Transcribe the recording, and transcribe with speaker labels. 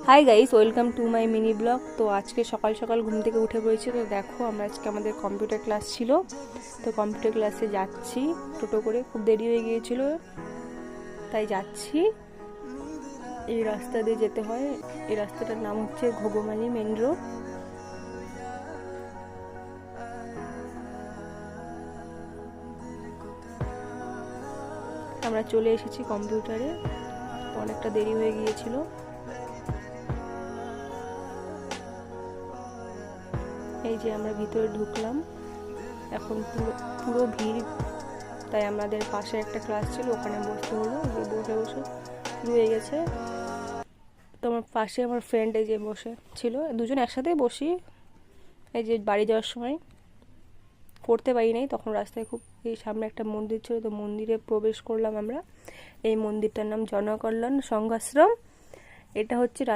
Speaker 1: Hi guys, welcome to my mini blog. তো আজকে সকাল সকাল ঘুম থেকে উঠে পড়েছি। তো দেখো, আমরা আজকে আমাদের কম্পিউটার ক্লাস ছিল, তো কম্পিউটার ক্লাসে যাচ্ছি টোটো করে। খুব দেরি হয়ে গিয়েছিল তাই যাচ্ছি। এই রাস্তা দিয়ে যেতে হয়। এই রাস্তাটার নাম হচ্ছে ঘোগমালি মেন রোড। আমরা চলে এসেছি কম্পিউটারে, অনেকটা দেরি হয়ে গিয়েছিল। এই যে আমরা ভিতরে ঢুকলাম, এখন পুরো ভিড়। তাই আমাদের পাশে একটা ক্লাস ছিল, ওখানে বসতে হলো। বসে বসে শুরু হয়ে গেছে। তো আমার পাশে আমার ফ্রেন্ড এই যে বসে ছিল, দুজন একসাথেই বসি। এই যে বাড়ি যাওয়ার সময় করতে পারি নাই, তখন রাস্তায় খুব এই সামনে একটা মন্দির ছিল, তো মন্দিরে প্রবেশ করলাম আমরা। এই মন্দিরটার নাম জনকল্যাণ সংঘাশ্রম। এটা হচ্ছে